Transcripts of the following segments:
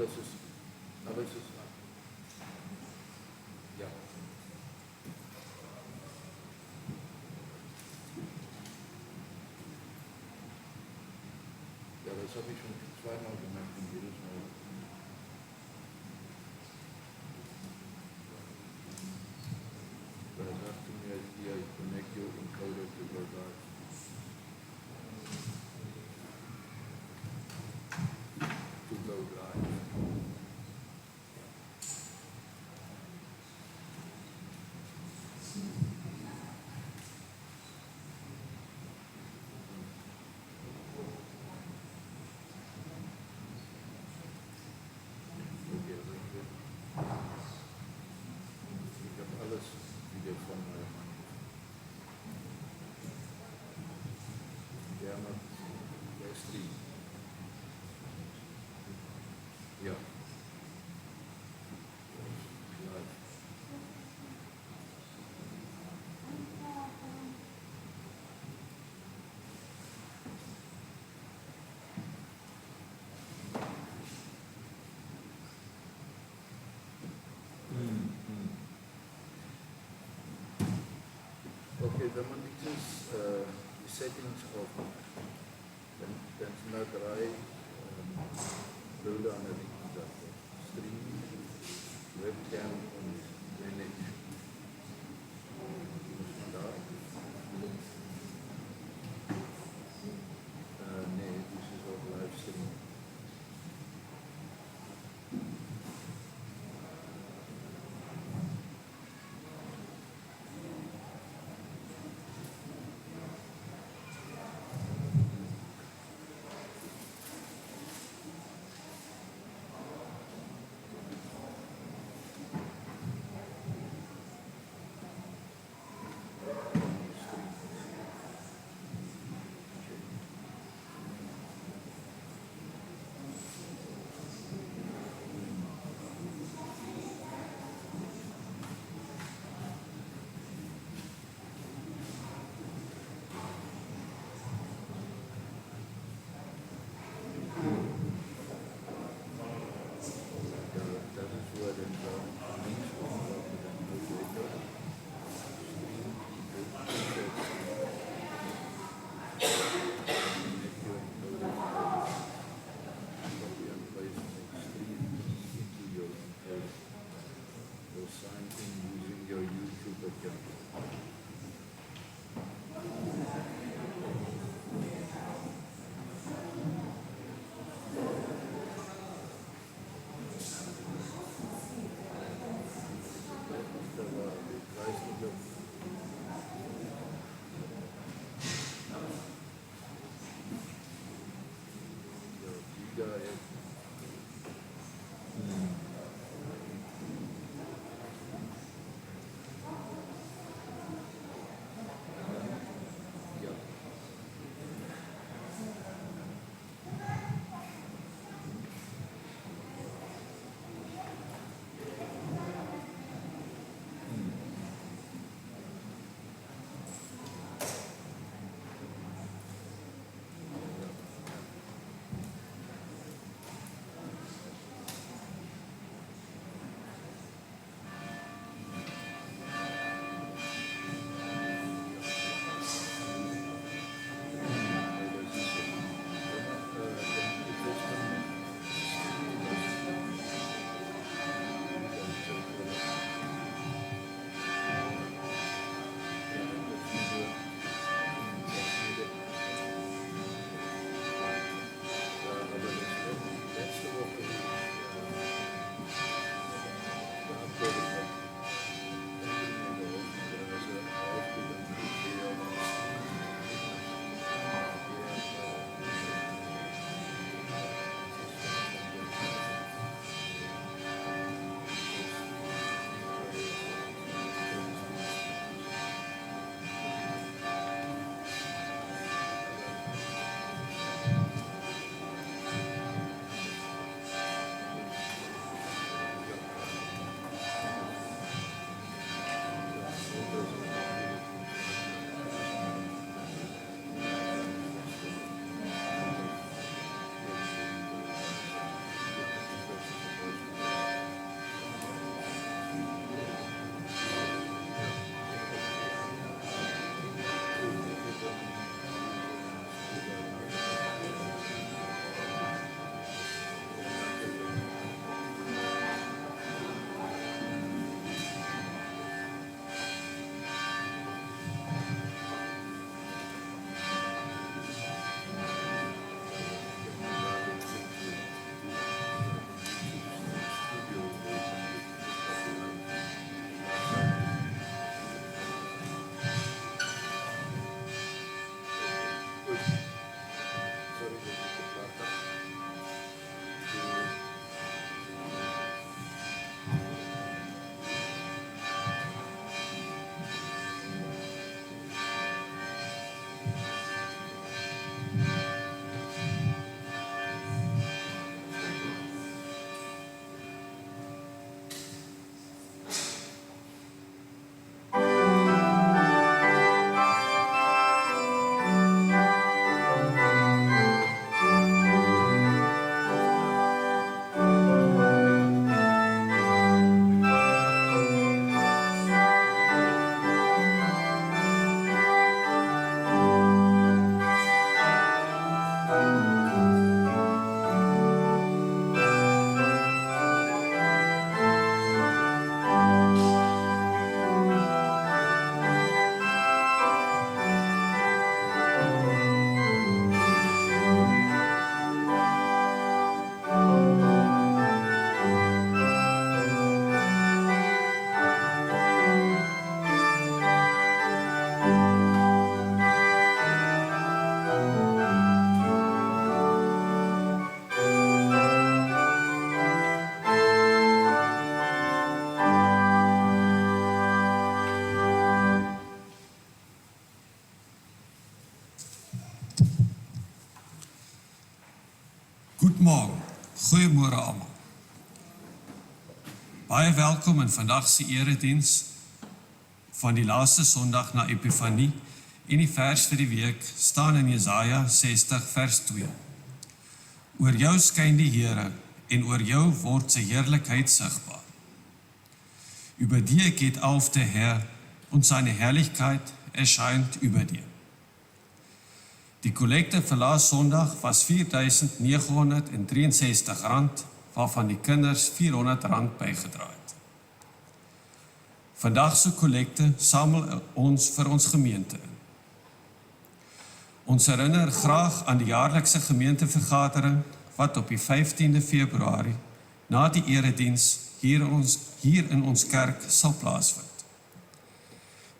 alles is aan. Ja. Ja, das habe ich schon zweimal gemacht und jedes Mal. Da sagte mir, hier, connect your encoder to your drive. To go live. Okay, danke. Ich habe alles wieder von meinem Mann. Der macht, der ist lieb. Ja. Live. Okay, wenn man die Settings aufmacht, dann sind da drei Bilder an der linken Seite. Stream, Webcam und Manage. Muss man da? Nee, das ist auch Livestream. Goeiemorgen, goeiemôre almal. Baie welkom in vandag se erediens van die laaste Sondag na Epifanie en die vers vir die week staan in Jesaja 60 vers 2. Oor jou skyn die Here en oor jou word sy heerlikheid sigbaar. Über dir geht auf der Herr und seine Herrlichkeit erscheint über dir. Die Kollekte vir laas Sondag was R4.963, waarvan die kinders R400 bygedra het. Vandag se kollekte samel ons vir ons gemeente in. Ons herinner graag aan die jaarlikse gemeentevergadering wat op die 15de Februarie na die erediens hier in ons kerk sal plaasvind.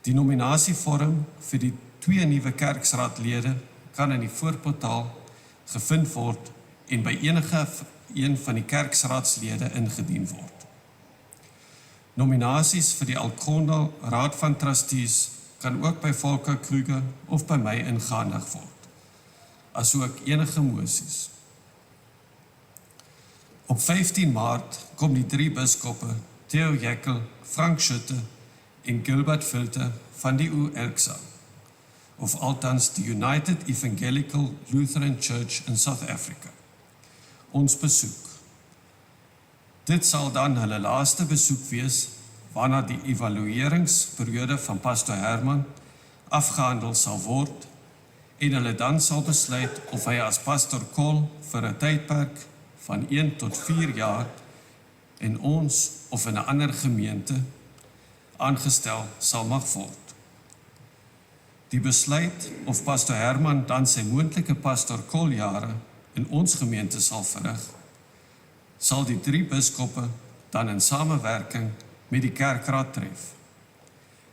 Die nominasievorm vir die 2 nuwe kerksraadlede kan in die voorportaal gevind word en by enige een van die kerksraadslede ingedien word. Nominasies vir die Alkondal Raad van Trustees kan ook by Volker Kruger of by my ingehandig word, asook enige mosies. Op 15 Maart kom die 3 biskoppe, Theo Jekyll, Frank Schutte en Gilbert Filter van die UELCSA, of althans die United Evangelical Lutheran Church in South Africa, ons besoek. Dit sal dan hulle laaste besoek wees, waarna die evalueringsperiode van Pastor Herman afgehandel sal word, en hulle dan sal besluit of hy as Pastor Cole vir 'n tydperk van 1 tot 4 jaar in ons of in 'n ander gemeente aangestel sal mag word. Die besluit of Pastor Herman dan sy moontlike Pastor Cole jare in ons gemeente sal verrig, sal die 3 biskoppe dan in samewerking met die kerkraad tref.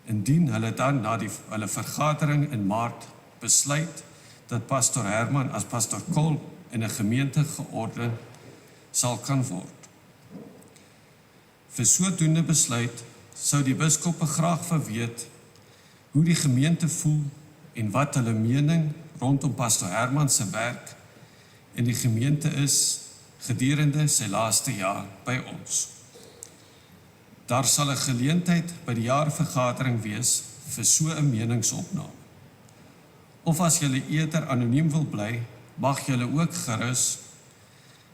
Indien hulle dan na hulle vergadering in Maart besluit dat Pastor Herman as Pastor Cole in 'n gemeente georden sal kan word. Vir sodoende besluit sou die biskoppe graag verweet hoe die gemeente voel en wat hulle mening rondom Pastor Herman se werk in die gemeente is gedurende sy laaste jaar by ons. Daar sal 'n geleentheid by die jaarvergadering wees vir so 'n meningsopname. Of as julle eerder anoniem wil bly, mag julle ook gerus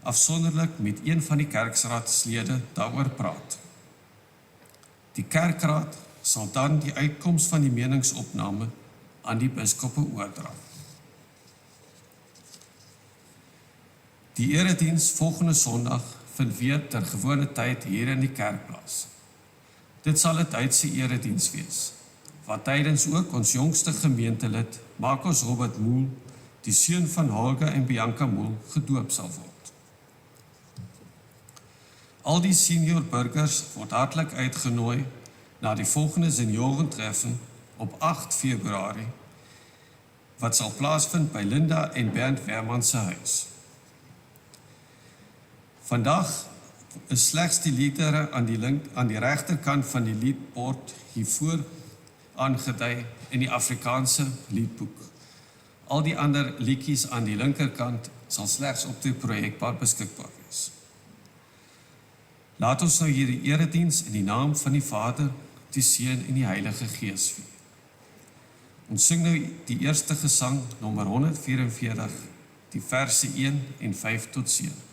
afsonderlik met een van die kerksraadslede daaroor praat. Die kerkraad sal dan die uitkoms van die meningsopname aan die biskoppe oordra. Die erediens volgende Sondag vind weer ter gewone tyd hier in die kerk plaas. Dit sal 'n Duitse erediens wees, wat tydens ook ons jongste gemeentelid, Markus Robert Moel, die seun van Holger en Bianca Moel, gedoop sal word. Al die senior burgers word hartlik uitgenooi na die volgende seniorentreffen op 8 Februarie, wat sal plaasvind by Linda en Bernd Wehrmann se huis. Vandag is slegs die liedere aan die regterkant van die liedbord hiervoor aangedui in die Afrikaanse liedboek. Al die ander liedjies aan die linkerkant sal slegs op die projekpaar beskikbaar wees. Laat ons nou hierdie erediens in die naam van die Vader, die Seun en die Heilige Gees vier. Ons sing nou die eerste gesang, nommer 144, die verse 1 en 5 tot 7.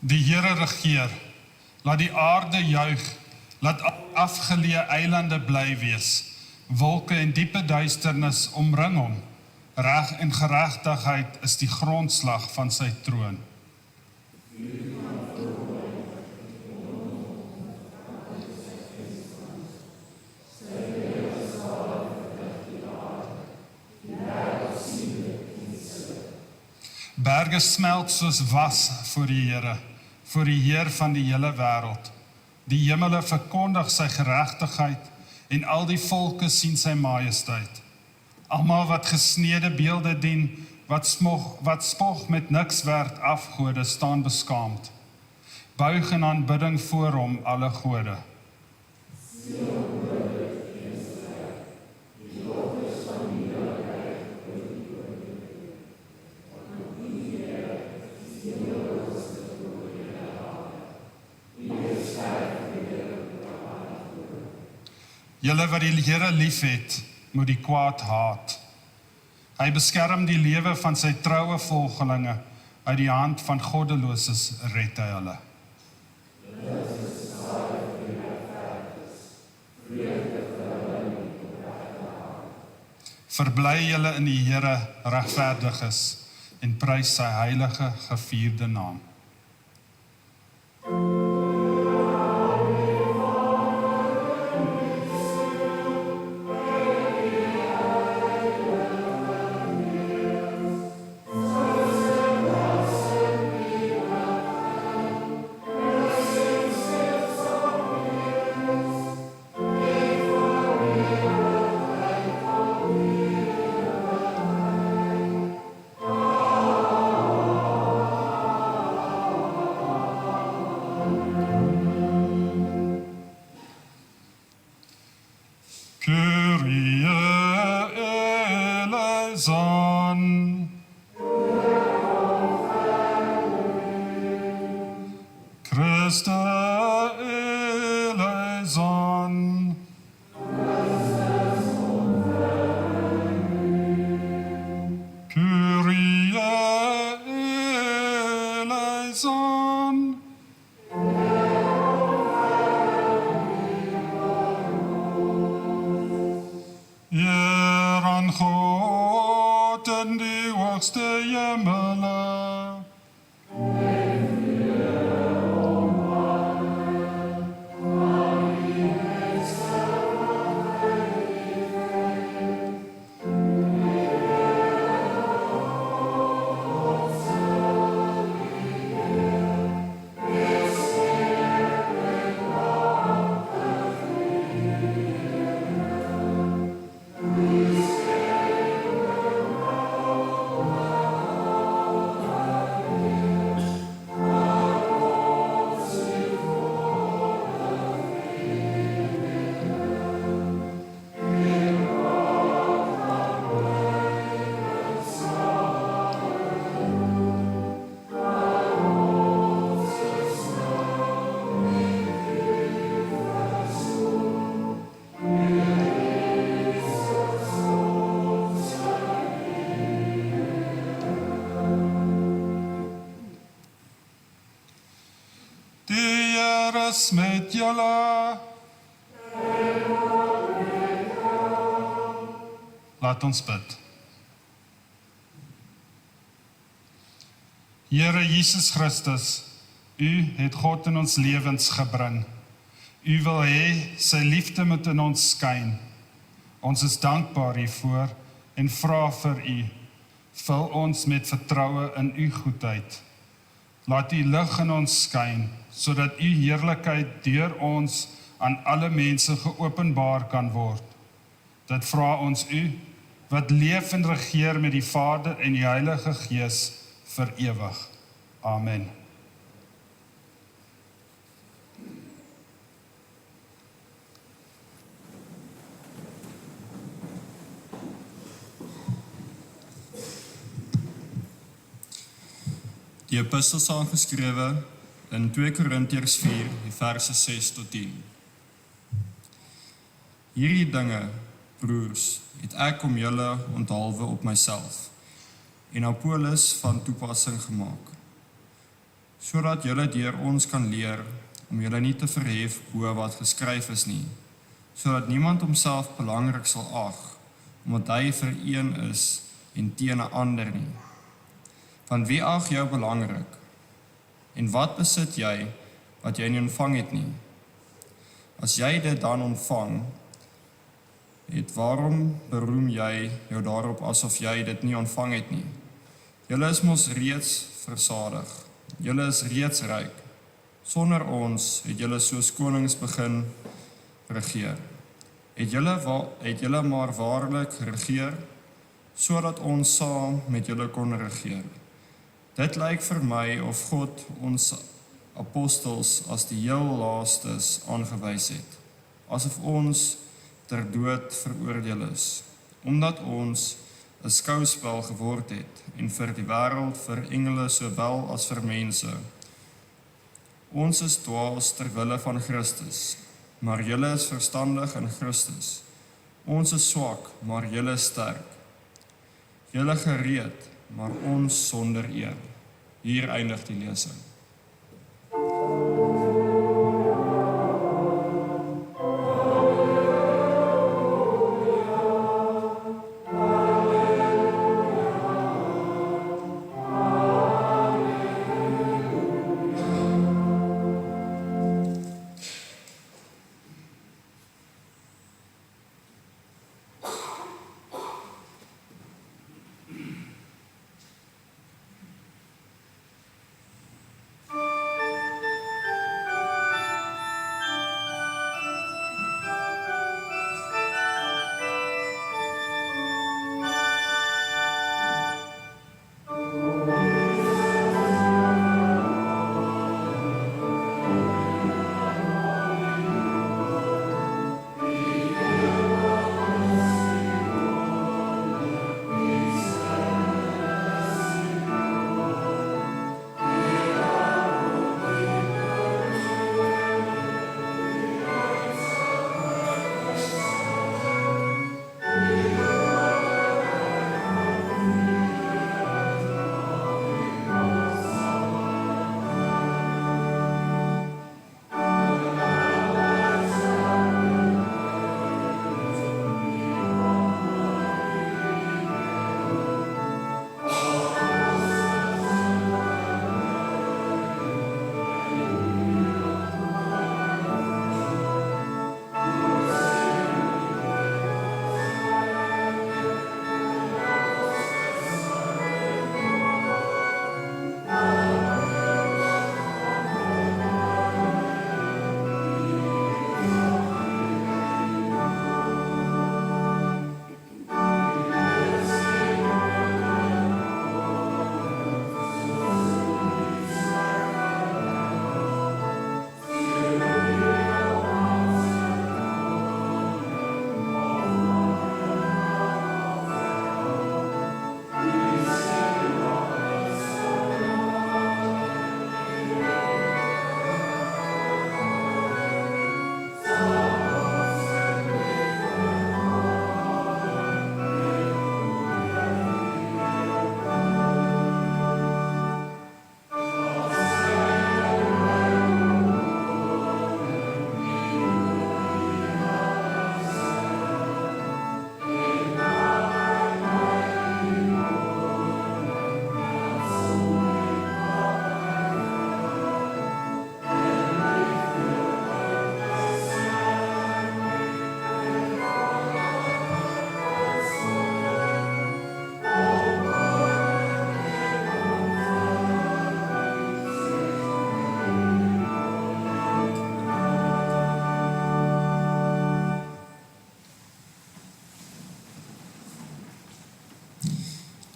Die Here regeer, laat die aarde juig, laat afgeleë eilande bly wees. Wolke en diepe duisternis omring hom. Reg en geregtigheid is die grondslag van sy troon. Berge smelt soos was voor die Here, voor die Heer van die hele wêreld. Die hemele verkondig sy geregtigheid en al die volke sien sy majesteit. Almal wat gesneede beelde dien, wat spog met niks werd afgode, staan beskaamd. Buig in aanbidding voor hom alle gode. Julle wat die Here liefhet, moet die kwaad haat. Hy beskerm die lewe van sy troue volgelinge, uit die hand van goddeloses red hy hulle. Verbly julle in die Here regverdiges en prys sy heilige gevierde naam. Kyrie eleison. Christe eleison. Kyrie eleison. Heer aan God in die hoogste hemele. Die Here is met julle. Laat ons bid. Here Jesus Christus, U het God in ons lewens gebring. U wil hê sy liefde moet in ons skyn. Ons is dankbaar hiervoor en vra vir U, vul ons met vertroue in U goedheid. Laat U lig in ons skyn, sodat U heerlikheid deur ons aan alle mense geopenbaar kan word. Dit vra ons U, wat leef en regeer met die Vader en die Heilige Gees vir ewig. Amen. Die epistel is aangeskrewe in 2 Korintiërs 4, die verse 6 tot 10. Hierdie dinge, broers, het ek om julle onthaalwe op myself en Apollos van toepassing gemaak. sodat julle deur ons kan leer om julle nie te verhef bo wat geskryf is nie, sodat niemand homself belangrik sal ag, omdat hy vir een is en teen 'n ander nie. Want wie ag jou belangrik? En wat besit jy wat jy nie ontvang het nie? As jy dit dan ontvang het, waarom beroem jy jou daarop asof jy dit nie ontvang het nie? Julle is mos reeds versadig. Julle is reeds ryk. Sonder ons het julle soos konings begin regeer. Het julle maar waarlik geregeer, sodat ons saam met julle kon regeer. Dit lyk vir my of God ons apostels as die heel laastes aangewys het, asof ons ter dood veroordeel is, omdat ons 'n skouspel geword het, en vir die wêreld, vir engele sowel as vir mense. Ons is dwaas ter wille van Christus, maar julle is verstandig in Christus. Ons is swak, maar julle is sterk. Julle gereed, maar ons sonder eer. Hier eindig die lesing.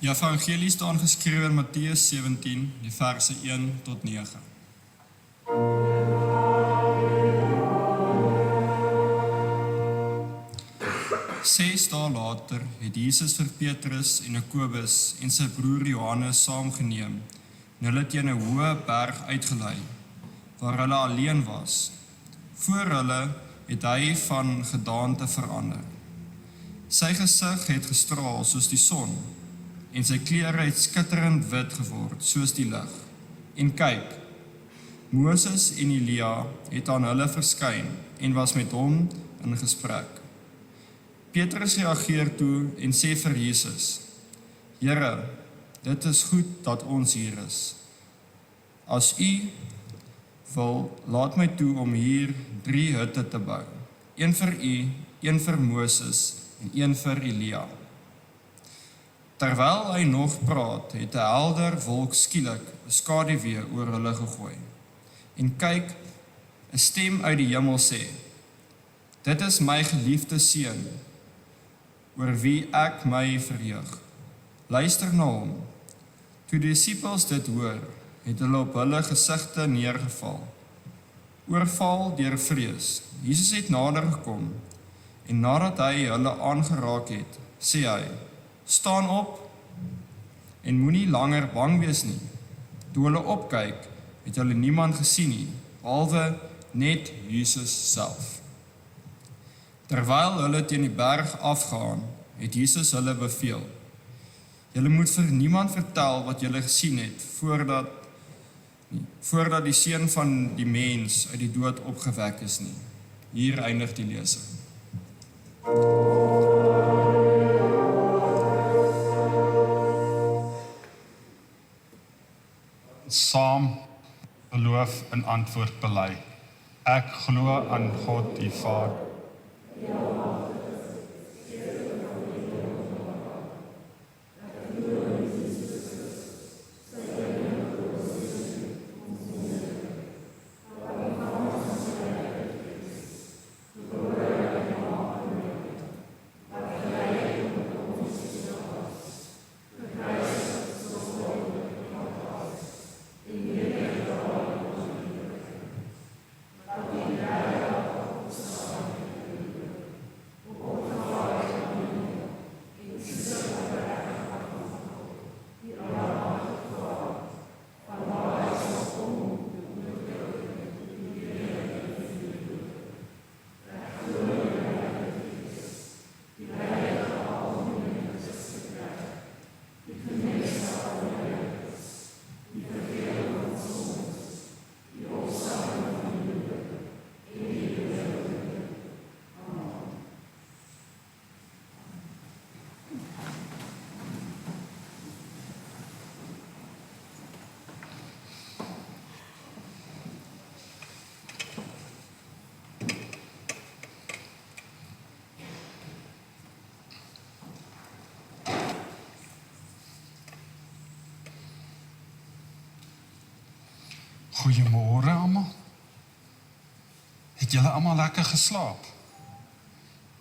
Die evangelie staan geskrywe in Matteus 17, die verse 1 tot 9. Ses dae later het Jesus vir Petrus en Jakobus en sy broer Johannes saamgeneem en hulle teen 'n hoë berg uitgelei, waar hulle alleen was. Voor hulle het hy van gedaante verander. Sy gesig het gestraal soos die son, en sy klere het skitterend wit geword, soos die lig. En kyk, Moses en Elia het aan hulle verskyn en was met hom in gesprek. Petrus reageer toe en sê vir Jesus: Here, dit is goed dat ons hier is. As u wil, laat my toe om hier 3 hutte te bou. Een vir u, een vir Moses en een vir Elia. Terwyl hy nog praat, het 'n helder wolk skielik 'n skaduwee oor hulle gegooi. En kyk, 'n stem uit die hemel sê: Dit is my geliefde seun, oor wie ek my verheug. Luister na hom. Toe die disippels dit hoor, het hulle op hulle gesigte neergeval, oorval deur vrees. Jesus het nader gekom, en nadat hy hulle aangeraak het, sê hy: Staan op, en moenie langer bang wees nie. Toe hulle opkyk, het hulle niemand gesien nie, behalwe net Jesus self. Terwyl hulle teen die berg afgaan, het Jesus hulle beveel: Julle moet vir niemand vertel wat julle gesien het, voordat die seun van die mens uit die dood opgewek is nie. Hier eindig die lesing. Saam geloof en antwoord bely. Ek glo aan God die Vader. Goeiemôre almal. Het julle almal lekker geslaap?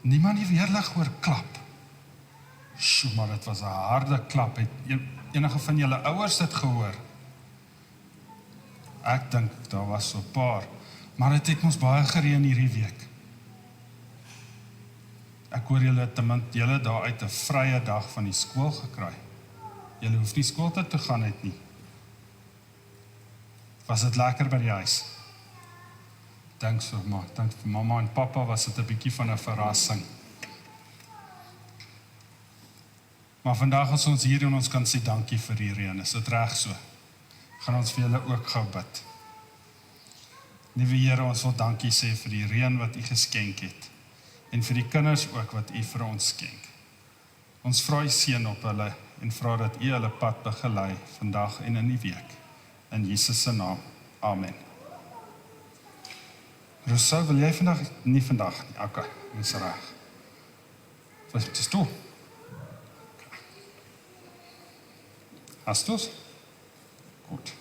Niemand het weer lig hoor klap. Sjoe, maar dit was 'n harde klap. Het enige van julle ouers dit gehoor? Ek dink daar was so 'n paar, maar dit het ons baie gereën hierdie week. Ek hoor julle ten minste julle daar uit 'n vrye dag van die skool gekry. Julle hoef nie skool toe te gaan het nie. Was dit lekker by die huis? Dink so, maar dink vir mamma en pappa was dit 'n bietjie van 'n verrassing. Maar vandag as ons hier en ons kan sê dankie vir die reën, is dit reg so? Gaan ons vir julle ook gou bid. Liewe Here, ons wil dankie sê vir die reën wat U geskenk het en vir die kinders ook wat U vir ons skenk. Ons vra U seën op hulle en vra dat U hulle pad begelei vandag en in die week. In Jesus se naam. Amen. Rousseau, wil jy vandag? Nie vandag nie. Okay, dis reg. Wat is dit? Hast du's? Gut.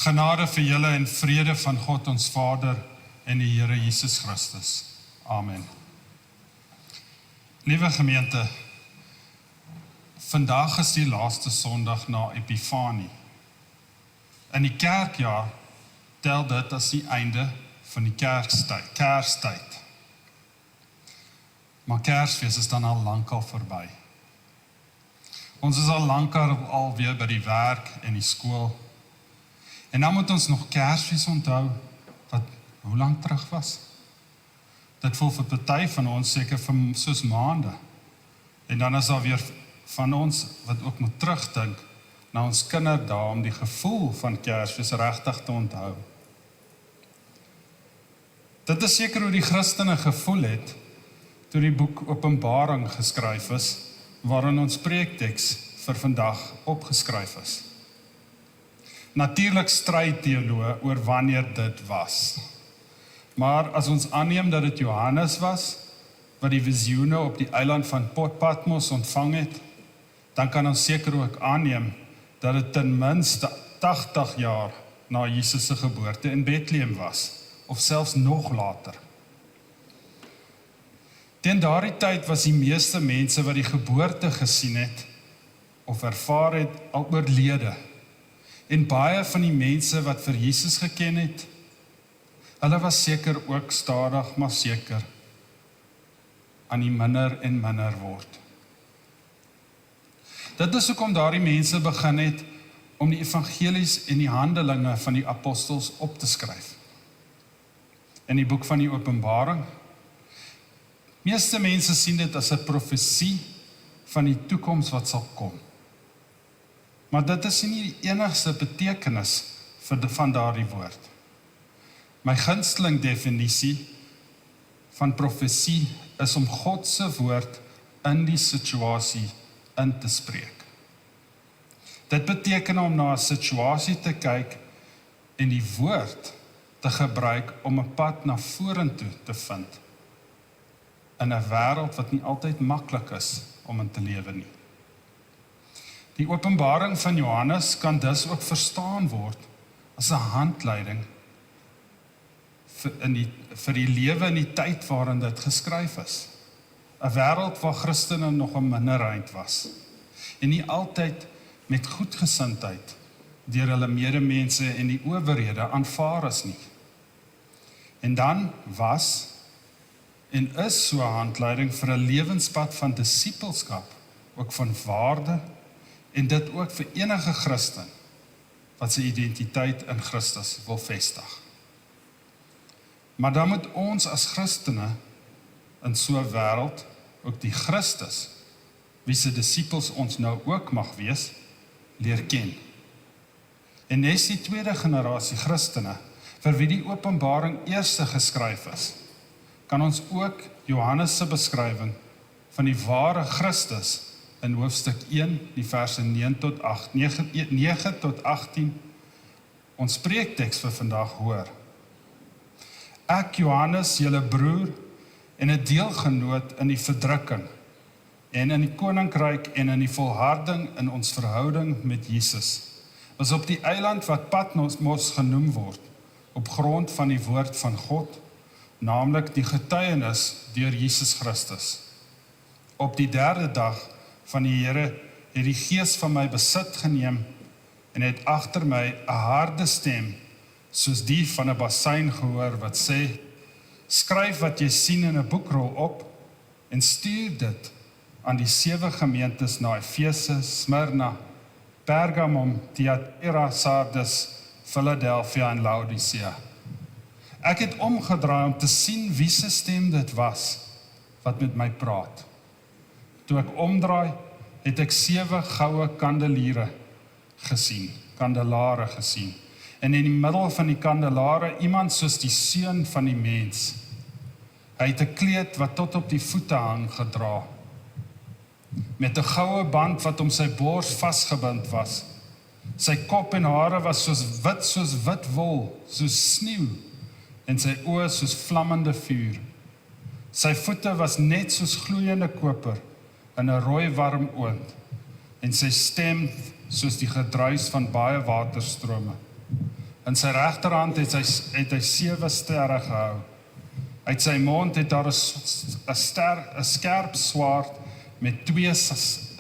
Genade vir julle en vrede van God ons Vader en die Here Jesus Christus. Amen. Liewe gemeente, vandag is die laaste Sondag na Epifanie. In die kerkjaar tel dit as die einde van die Kerstyd. Maar Kersfees is dan al lankal verby. Ons is al lankal alweer by die werk en die skool. En dan moet ons nog Kersfees onthou, wat hoe lang terug was. Dit voel vir party van ons seker vir soos maande. En dan is daar weer van ons wat ook moet terugdink na ons kinderdae om die gevoel van Kersfees regtig te onthou. Dit is seker hoe die Christene gevoel het toe die boek Openbaring geskryf is, waarin ons preekteks vir vandag opgeskryf is. Natuurlik stry teoloë oor wanneer dit was. Maar as ons aanneem dat dit Johannes was, wat die visioene op die eiland van Patmos ontvang het, dan kan ons seker ook aanneem dat dit ten minste 80 jaar na Jesus se geboorte in Bethlehem was, of selfs nog later. Teen daardie tyd was die meeste mense wat die geboorte gesien het, of ervaar het, al oorlede. En baie van die mense wat vir Jesus geken het, hulle was seker ook stadig, maar seker aan die minder en minder word. Dit is hoekom daardie mense begin het om die evangelies en die handelinge van die apostels op te skryf. In die boek van die Openbaring, meeste mense sien dit as 'n profesie van die toekoms wat sal kom. Maar dit is nie die enigste betekenis van daardie woord. My gunsteling definisie van profesie is om God se woord in die situasie in te spreek. Dit beteken om na 'n situasie te kyk en die woord te gebruik om 'n pad na vorentoe te vind in 'n wêreld wat nie altyd maklik is om in te lewe nie. Die Openbaring van Johannes kan dus ook verstaan word as 'n handleiding vir die lewe in die tyd waarin dit geskryf is. 'n Wêreld waar Christene nog 'n minderheid was en nie altyd met goedgesindheid deur hulle medemense en die owerhede aanvaar is nie. En dan was en is so 'n handleiding vir 'n lewenspad van disippelskap, ook van waarde, en dit ook vir enige Christen wat sy identiteit in Christus wil vestig. Maar dan moet ons as Christene in so 'n wêreld ook die Christus, wie se disippels ons nou ook mag wees, leer ken. En nes die tweede generasie Christene, vir wie die Openbaring eerste geskryf is, kan ons ook Johannes se beskrywing van die ware Christus in hoofstuk 1, die verse 9 tot 18, ons preekteks vir vandag hoor. Ek, Johannes, julle broer en 'n deelgenoot in die verdrukking en in die koninkryk en in die volharding in ons verhouding met Jesus, was op die eiland wat Patmos genoem word, op grond van die woord van God, naamlik die getuienis deur Jesus Christus. Op die 3de dag van die Here het die Gees van my besit geneem en het agter my 'n harde stem, soos die van 'n bassein gehoor wat sê, skryf wat jy sien in 'n boekrol op en stuur dit aan die 7 gemeentes na Efese, Smyrna, Pergamum, Thyatira, Sardes, Philadelphia en Laodicea. Ek het omgedraai om te sien wie se stem dit was wat met my praat. Toe ek omdraai, het ek 7 goue kandelare gesien. En in die middel van die kandelare iemand soos die seun van die mens. Hy het 'n kleed wat tot op die voete hang gedra, met 'n goue band wat om sy bors vasgebind was. Sy kop en hare was soos wit wol, soos sneeu, en sy oë soos vlammende vuur. Sy voete was net soos gloeiende koper in 'n rooi warm oond, en sy stem soos die gedruis van baie waterstrome. In sy regterhand het hy 7 sterre gehou. Uit sy mond het daar 'n skerp swaard met 2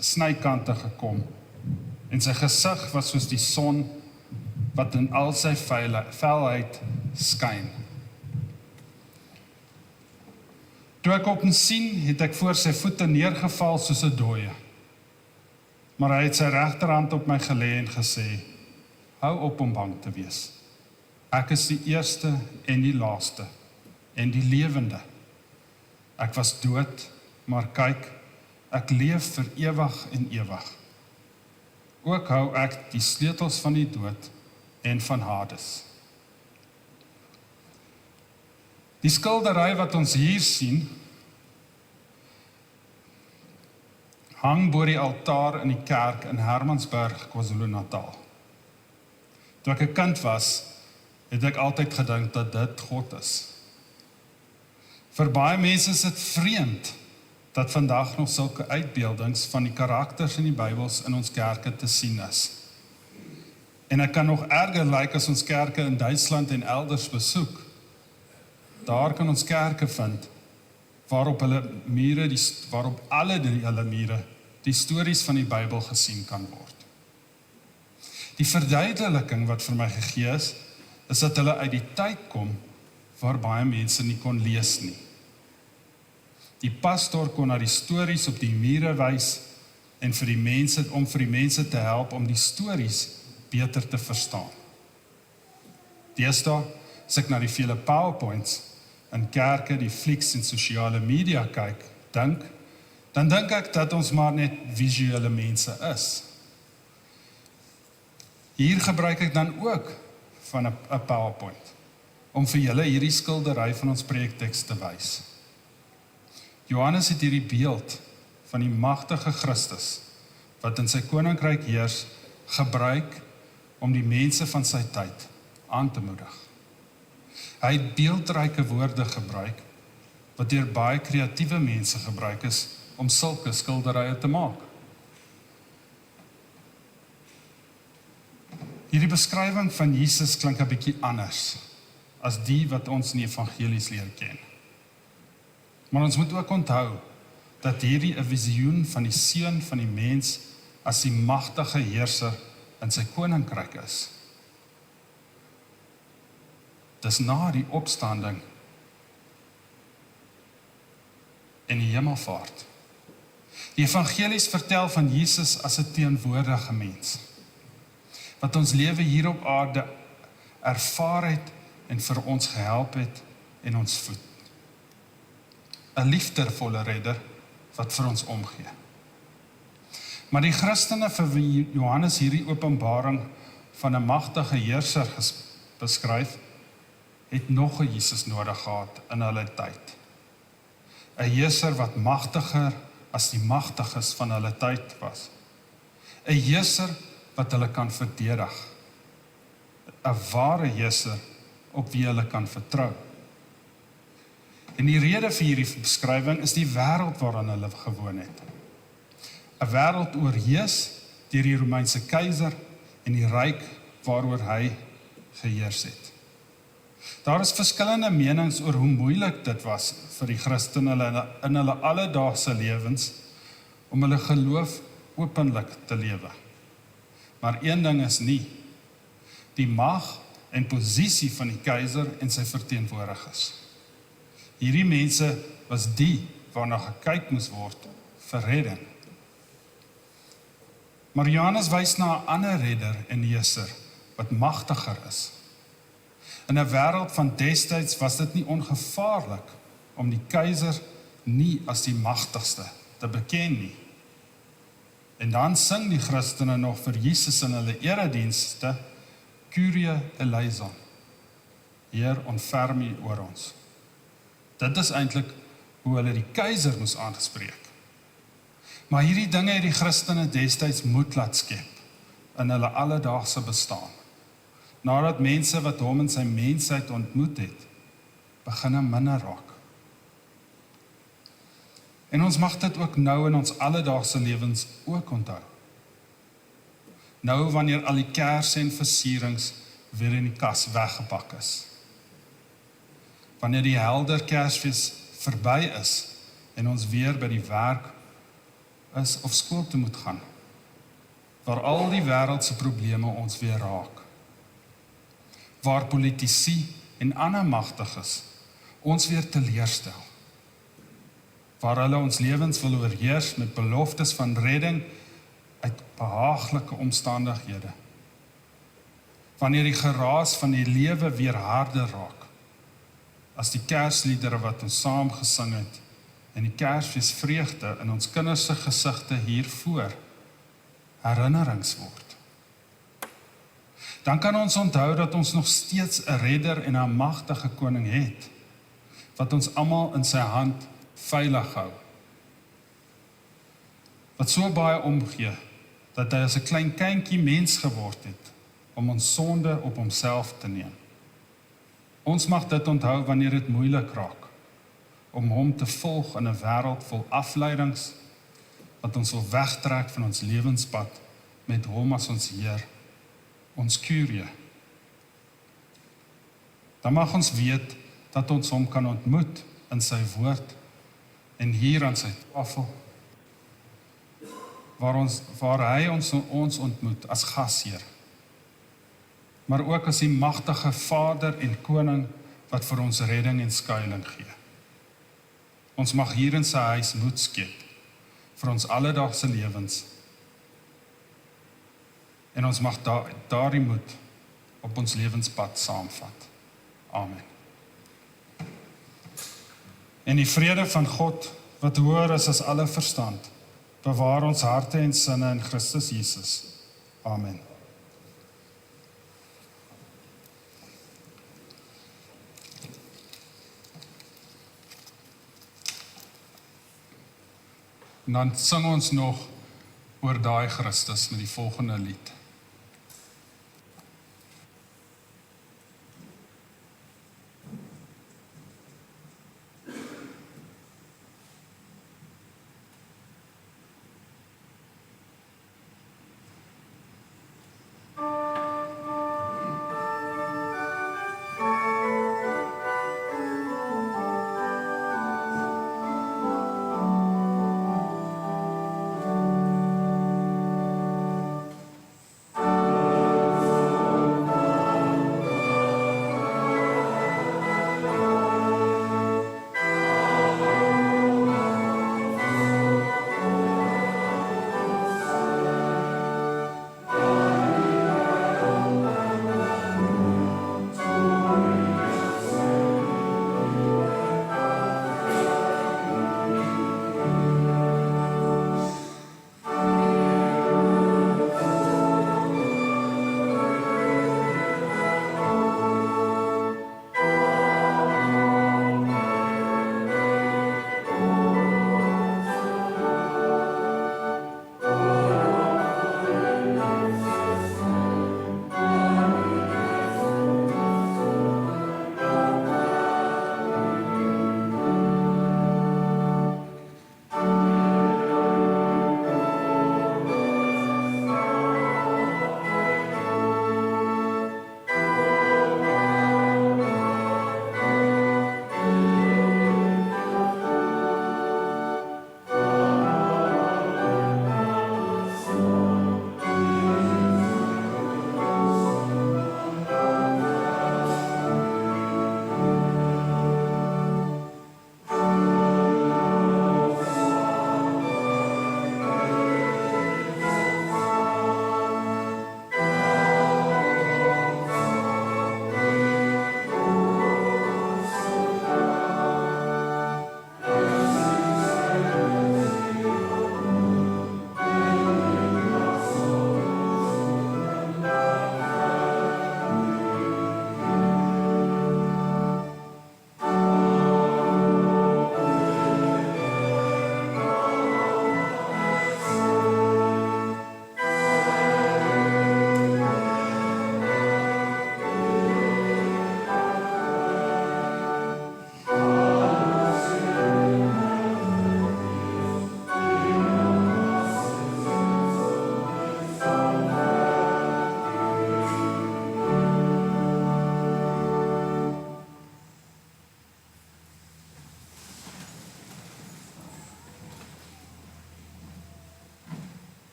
snykante gekom. En sy gesig was soos die son wat in al sy felheid skyn. Toe ek op hom sien, het ek voor sy voete neergeval soos 'n dooie. Maar hy het sy regterhand op my gelê en gesê, hou op om bang te wees. Ek is die eerste en die laaste en die lewende. Ek was dood, maar kyk, ek leef vir ewig en ewig. Ook hou ek die sleutels van die dood en van Hades. Die skildery wat ons hier sien, hang bo die altaar in die kerk in Hermansburg, KwaZulu-Natal. Toe ek 'n kind was, het ek altyd gedink dat dit God is. Vir baie mense is dit vreemd dat vandag nog sulke uitbeeldings van die karakters in die Bybels in ons kerke te sien is. En ek kan nog erger lyk as ons kerke in Duitsland en elders besoek. Daar kan ons kerke vind waarop alle mure die stories van die Bybel gesien kan word. Die verduideliking wat vir my gegee is dat hulle uit die tyd kom waar baie mense nie kon lees nie. Die pastoor kon na die stories op die mure wys en vir die mense te help om die stories beter te verstaan. Deesdae, as ek na die vele PowerPoints in kerke, die flieks en sosiale media kyk, dan dink ek dat ons maar net visuele mense is. Hier gebruik ek dan ook van 'n PowerPoint om vir julle hierdie skildery van ons preekteks te wys. Johannes het hierdie beeld van die magtige Christus wat in sy koninkryk heers gebruik om die mense van sy tyd aan te moedig. Hy het beeldryke woorde gebruik wat deur baie kreatiewe mense gebruik is om sulke skilderye te maak. Hierdie beskrywing van Jesus klink 'n bietjie anders as die wat ons in die evangelies leer ken. Maar ons moet ook onthou dat hierdie 'n visioen van die seun van die mens as die magtige heerser in sy koninkryk is. Dis na die opstanding en die hemelvaart. Die evangelies vertel van Jesus as 'n teenwoordige mens, wat ons lewe hier op aarde ervaar het en vir ons gehelp het en ons voed. 'n liefdevolle redder wat vir ons omgee. Maar die Christene vir wie Johannes hierdie openbaring van 'n magtige heerser beskryf, het nog 'n Jesus nodig gehad in hulle tyd. 'n heerser wat magtiger as die magtiges van hulle tyd was. 'n heerser wat hulle kan verdedig. 'n ware heerser op wie hulle kan vertrou. En die rede vir hierdie beskrywing is die wêreld waarin hulle gewoon het. 'n wêreld oorheers deur die Romeinse keiser en die ryk waaroor hy geheers het. Daar is verskillende menings oor hoe moeilik dit was vir die Christene in hulle alledaagse lewens om hulle geloof openlik te lewe. Maar een ding is nie, die mag en posisie van die keiser en sy verteenwoordigers. Hierdie mense was die waarna gekyk moes word vir redding. Maar Johannes wys na 'n ander redder en heerser wat magtiger is. In 'n wêreld van destyds was dit nie ongevaarlik om die keiser nie as die magtigste te beken nie. En dan sing die Christene nog vir Jesus in hulle eredienste, Kyrie eleison, Heer ontferm U oor ons. Dit is eintlik hoe hulle die keiser moes aanspreek. Maar hierdie dinge het die Christene destyds moed laat skep in hulle alledaagse bestaan. Nadat mense wat hom in sy mensheid ontmoet het, begin minder raak. En ons mag dit ook nou in ons alledaagse lewens ook onthou. Nou wanneer al die kersse en versierings weer in die kas weggepak is. Wanneer die helder Kersfees verby is en ons weer by die werk is of skool toe moet gaan, waar al die wêreldse probleme ons weer raak, waar politici en ander magtiges ons weer teleurstel, waar hulle ons lewens wil oorheers met beloftes van redding uit behaaglike omstandighede, wanneer die geraas van die lewe weer harder raak, as die Kersliedere wat ons saam gesing het, en die Kersfees vreugde in ons kinders se gesigte hiervoor herinnerings word. Dan kan ons onthou dat ons nog steeds 'n redder en 'n magtige koning het, wat ons almal in sy hand veilig hou. Wat so baie omgee, dat hy as 'n klein kindjie mens geword het, om ons sonde op homself te neem. Ons mag dit onthou wanneer dit moeilik raak, om hom te volg in 'n wêreld vol afleidings, wat ons wil wegtrek van ons lewenspad, met hom as ons Heer, ons Kyrie. Dan mag ons weet, dat ons hom kan ontmoet in sy woord, en hier aan sy tafel, waar hy ons ontmoet as gasheer, maar ook as die magtige Vader en Koning, wat vir ons redding en skuiling gee. Ons mag hier in sy huis moed skep, vir ons alledaagse lewens, en ons mag daardie moed op ons lewenspad saamvat. Amen. En die vrede van God, wat hoër is as alle verstand, bewaar ons harte en sinne in Christus Jesus. Amen. En dan sing ons nog oor daai Christus met die volgende lied.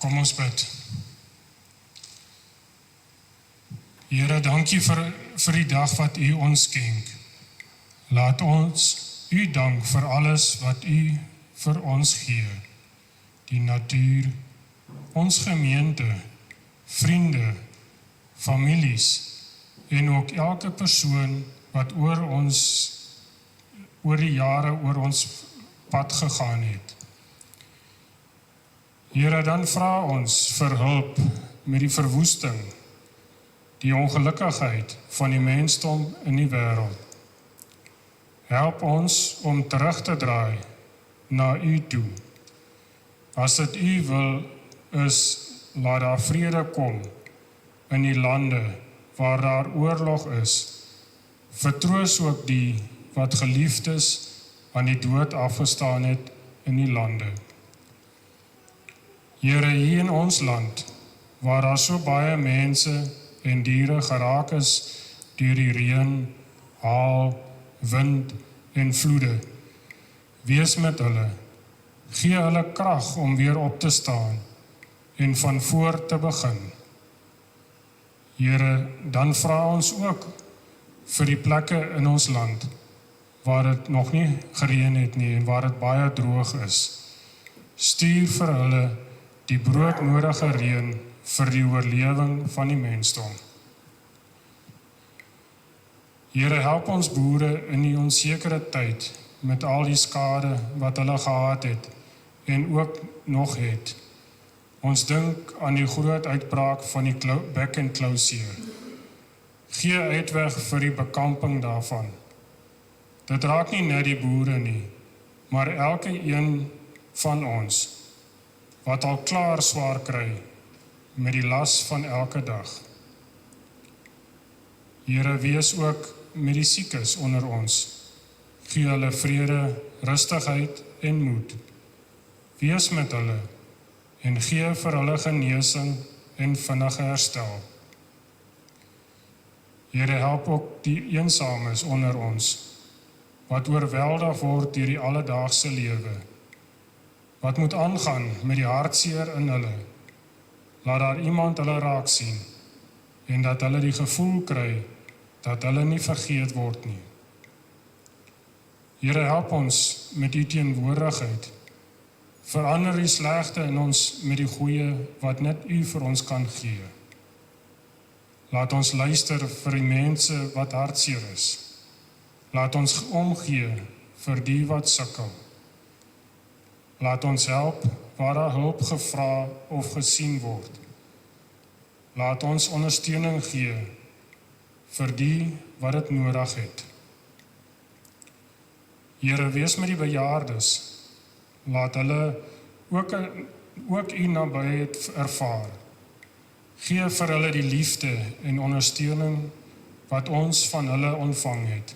Kom ons bid. Here, dankie vir die dag wat U ons skenk. Laat ons U dank vir alles wat U vir ons gee. Die natuur, ons gemeente, vriende, families en ook elke persoon wat oor die jare oor ons pad gegaan het. Here, dan vra ons vir hulp met die verwoesting, die ongelukkigheid van die mensdom in die wêreld. Help ons om terug te draai na U toe. As dit U wil is, laat daar vrede kom in die lande waar daar oorlog is. Vertroos ook die wat geliefdes aan die dood afgestaan het in die lande. Here, hier in ons land, waar daar so baie mense en diere geraak is deur die reën, haal, wind en vloede, wees met hulle, gee hulle krag om weer op te staan en van voor te begin. Here, dan vra ons ook vir die plekke in ons land waar dit nog nie gereën het nie en waar dit baie droog is. Stuur vir hulle die broodnodige reën vir die oorlewing van die mensdom. Here, help ons boere in die onsekere tyd met al die skade wat hulle gehad het en ook nog het. Ons dink aan die groot uitbraak van die bek- en klauseer. Gee uitweg vir die bekamping daarvan. Dit raak nie net die boere nie, maar elke een van ons wat al klaar swaar kry met die las van elke dag. Here, wees ook met die siekes onder ons. Gee hulle vrede, rustigheid en moed. Wees met hulle en gee vir hulle genesing en vinnige herstel. Here, help ook die eensames onder ons, wat oorweldig word deur die alledaagse lewe, wat moet aangaan met die hartseer in hulle. Laat daar iemand hulle raak sien en dat hulle die gevoel kry dat hulle nie vergeet word nie. Here, help ons met U teenwoordigheid. Verander die slegte in ons met die goeie wat net U vir ons kan gee. Laat ons luister vir die mense wat hartseer is. Laat ons omgee vir die wat sukkel. Laat ons help waar daar hulp gevra of gesien word. Laat ons ondersteuning gee vir die wat dit nodig het. Here, wees met die bejaardes. Laat hulle ook U nabyheid ervaar. Gee vir hulle die liefde en ondersteuning wat ons van hulle ontvang het.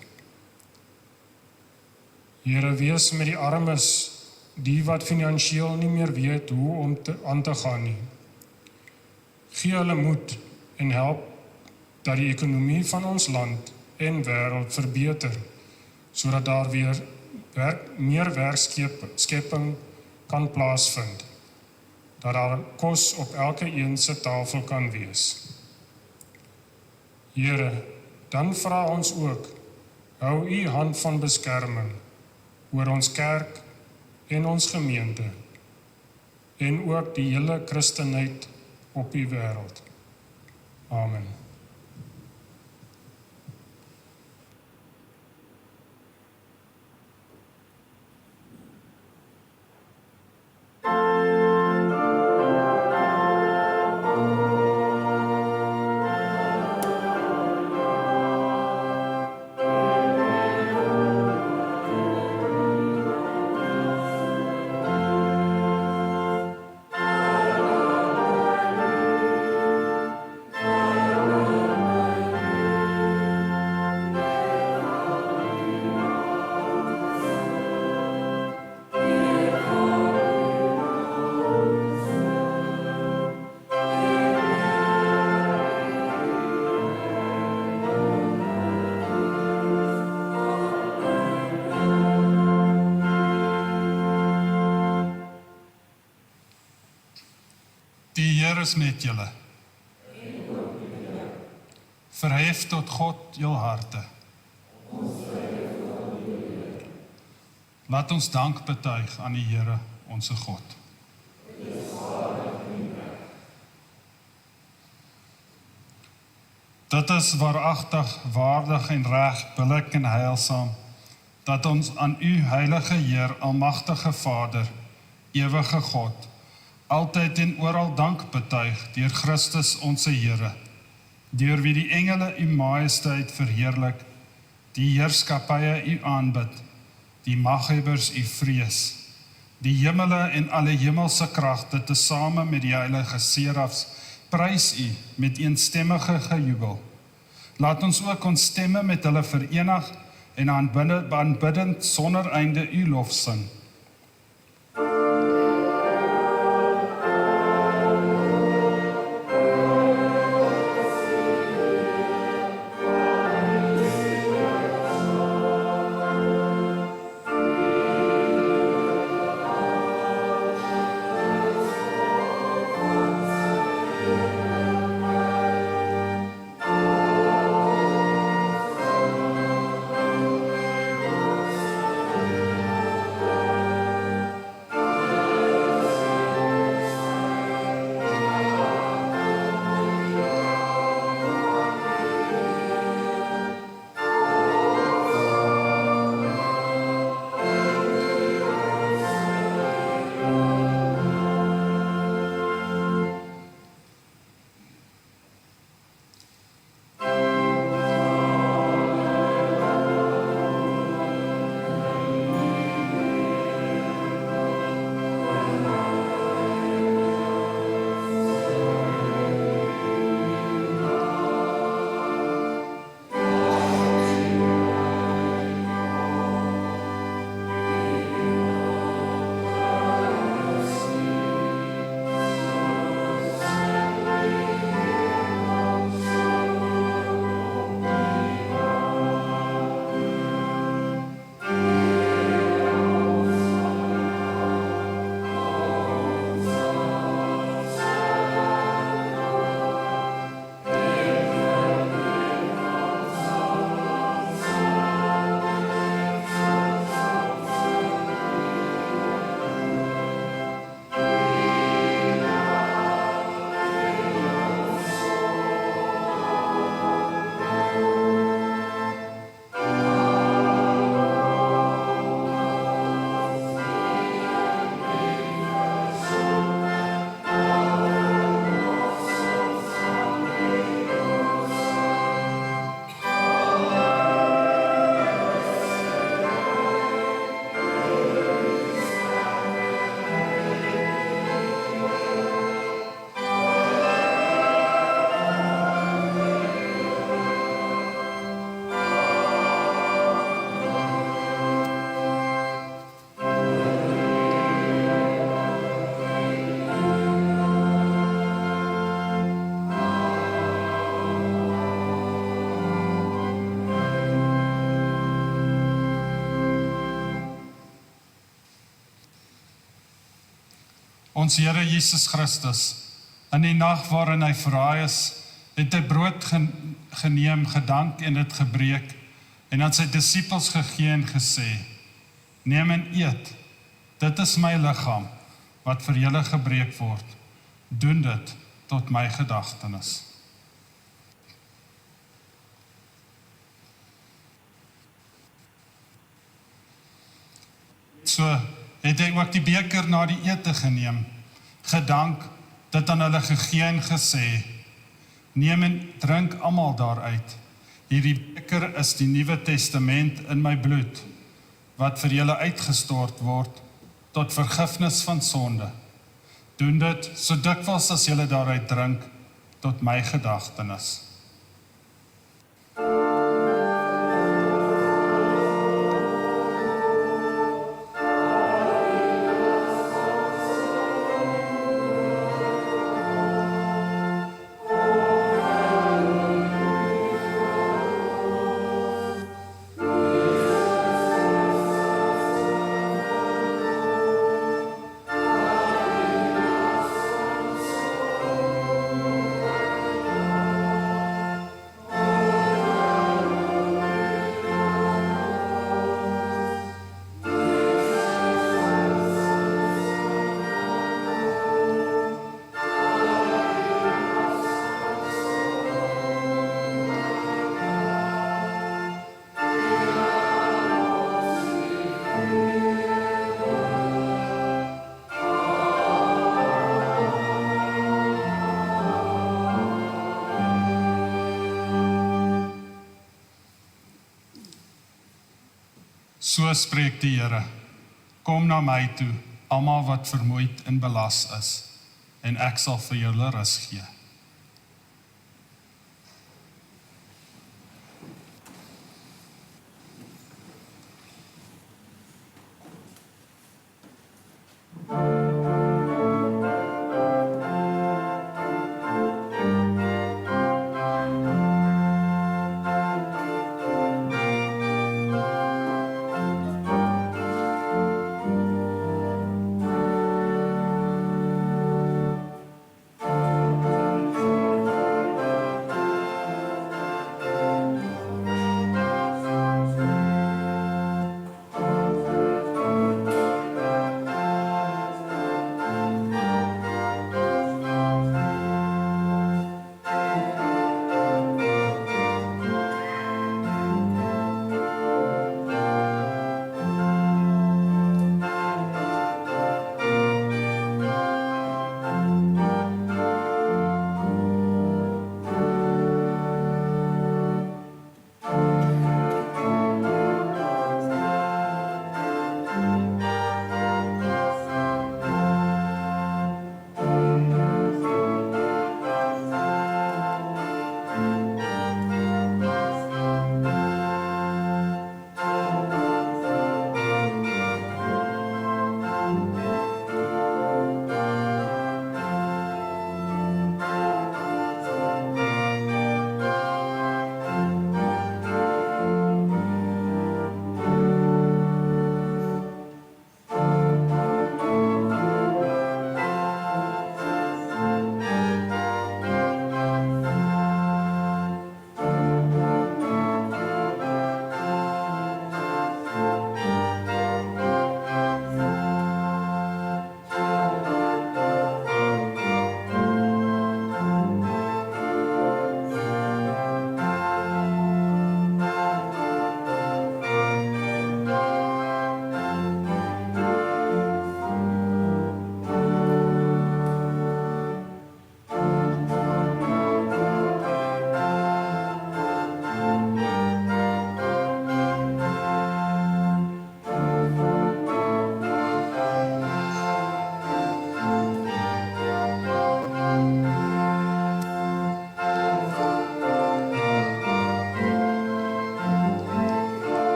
Here, wees met die armes, die wat finansiëel nie meer weet hoe om aan te gaan nie. Gee hulle moed en help dat die ekonomie van ons land en wêreld verbeter, sodat daar weer meer werkskepping kan plaasvind, dat daar kos op elke een se tafel kan wees. Here, dan vra ons ook, hou U hand van beskerming oor ons kerk en ons gemeente en ook die hele Christenheid op die wêreld. Amen. Amen. Here is met julle. Verhef tot God jul harte. Laat ons dank betuig aan die Here, onse God. Dit is waaragtig, waardig en reg, billik en heilsaam, dat ons aan u, heilige Heer, almagtige Vader, ewige God, altyd en oral dank betuig deur Christus onse Here, deur wie die engele u majesteit verheerlik, die heerskappye u aanbid, die maghebbers u vrees, die hemele en alle hemelse kragte tesame met die heilige serafs prys u met eenstemmige gejubel. Laat ons ook ons stemme met hulle verenig en aanbiddend sonder einde u lof sing. Ons Here Jesus Christus, in die nag waarin hy verraai is, het hy brood geneem, gedank en dit gebreek, en aan sy disippels gegee en gesê, neem en eet, dit is my liggaam, wat vir julle gebreek word, doen dit tot my gedagtenis. So het hy ook die beker na die ete geneem, gedank, dit aan hulle gegee en gesê, neem en drink almal daaruit. Hierdie beker is die Nuwe Testament in my bloed, wat vir julle uitgestort word, tot vergifnis van sonde. Doen dit so dikwels as julle daaruit drink, tot my gedagtenis. So spreek die Here, kom na my toe, almal wat vermoeid en belas is, en ek sal vir julle rus gee.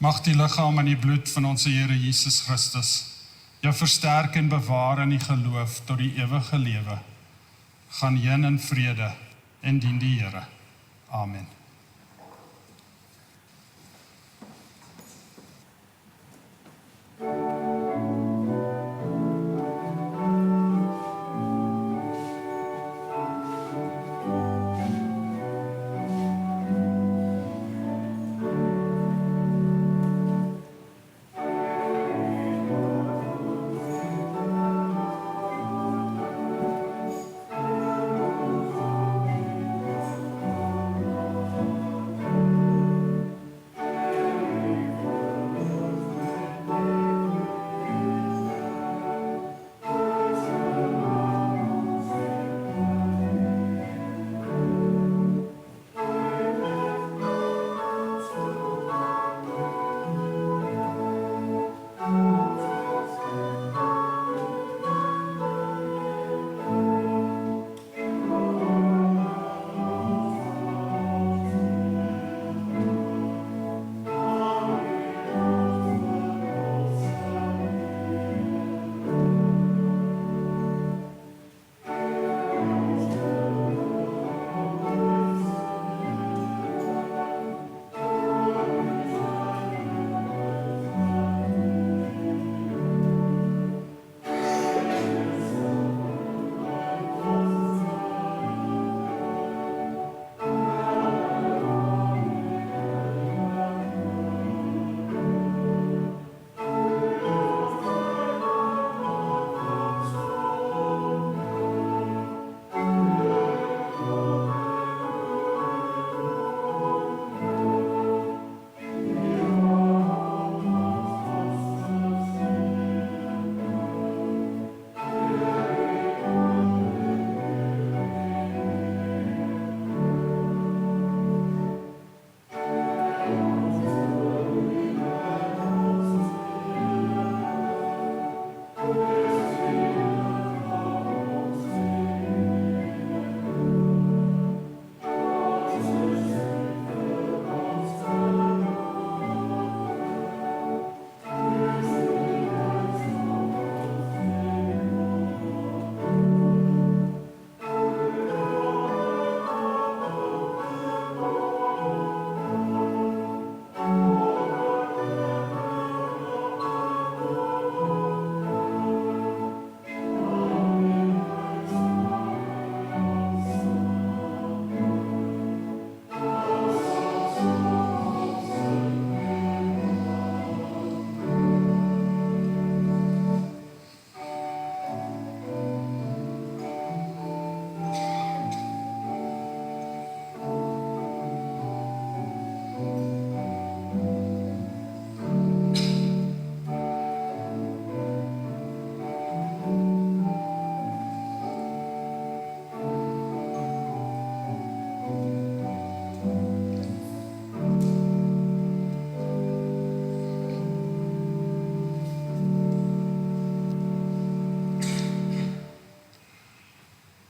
Mag die liggaam en die bloed van ons Here Jesus Christus jou versterk en bewaar in die geloof tot die ewige lewe. Gaan heen in vrede en dien die Here. Amen.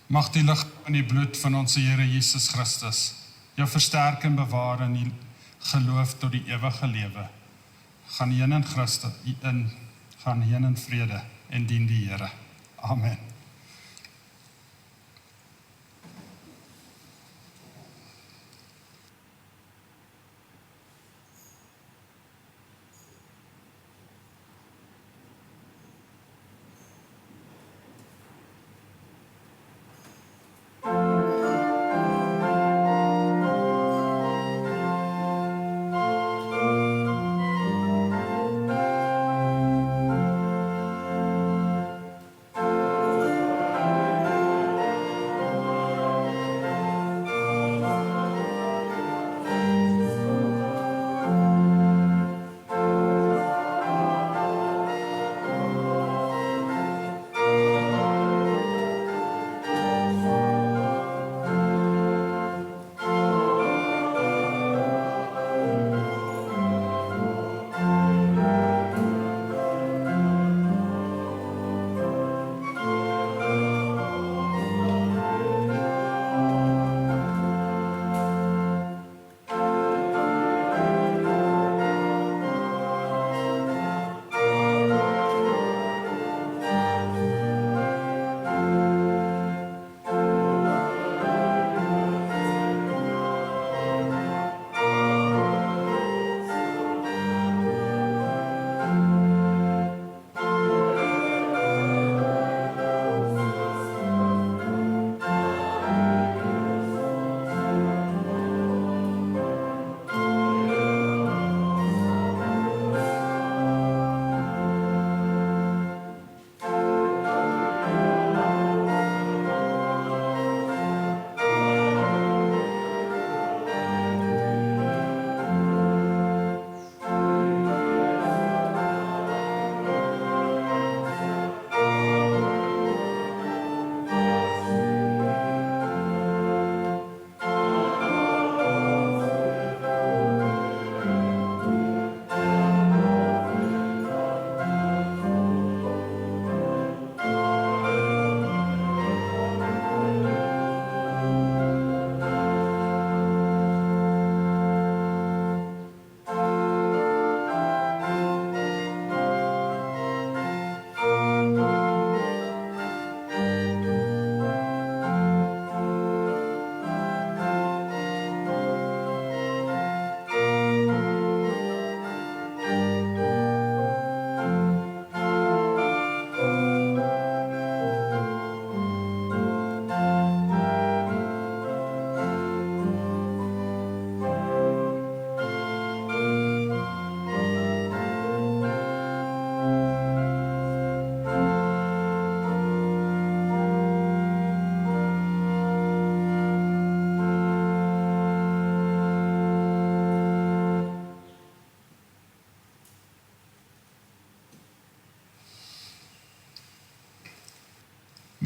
Mag die lig in die bloed van ons Here Jesus Christus jou versterk en bewaar in die geloof tot die ewige lewe. Gaan heen in Christus, gaan heen in vrede en dien die Here. Amen.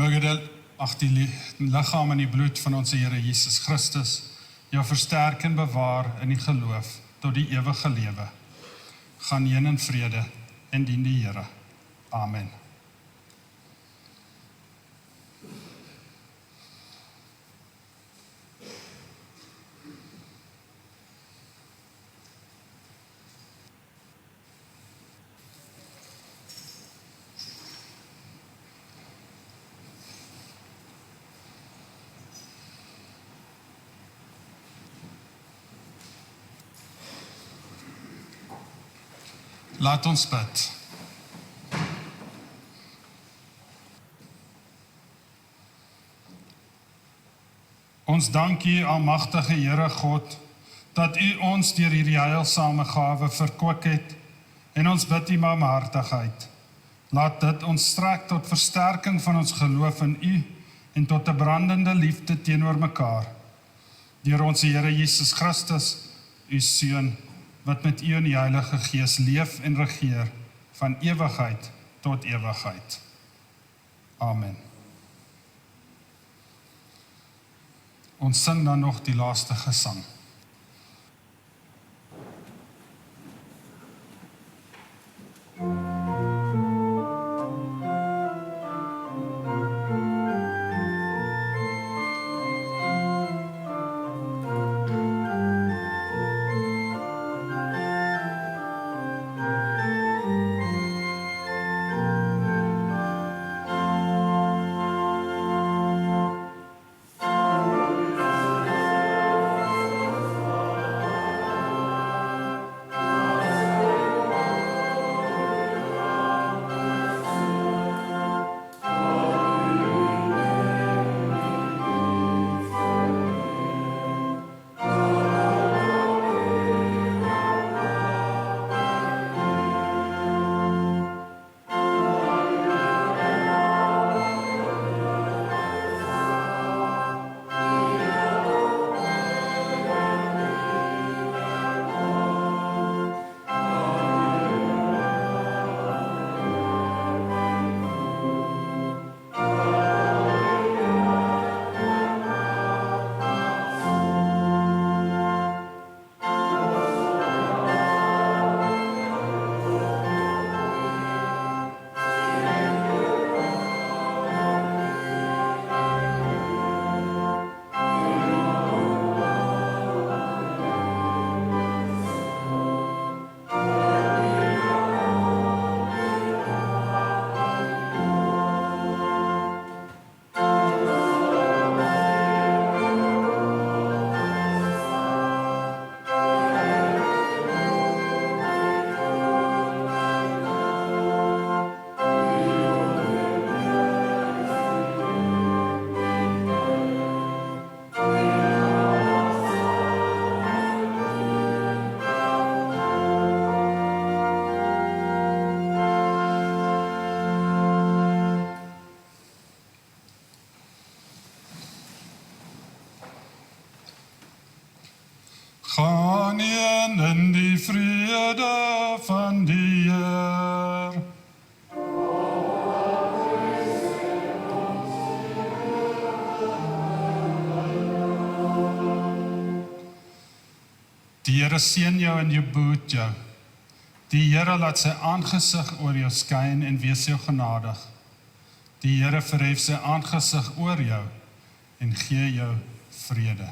Moge die liggaam en die bloed van ons Here Jesus Christus jou versterk en bewaar in die geloof tot die ewige lewe. Gaan heen in vrede en dien die Here. Amen. Laat ons bid. Ons dank U, almagtige Here God, dat U ons deur hierdie heilsame gawe verkwik het, en ons bid U barmhartigheid. Laat dit ons strek tot versterking van ons geloof in U en tot 'n brandende liefde teenoor mekaar. Deur ons Here Jesus Christus, U Seun, wat met U in die Heilige Gees leef en regeer van ewigheid tot ewigheid. Amen. Ons sing dan nog die laaste gesang. van die Heer. Die Here seën jou en jou behoed jou. Die Here laat sy aangesig oor jou skyn en wees jou genadig. Die Here verhef sy aangesig oor jou en gee jou vrede.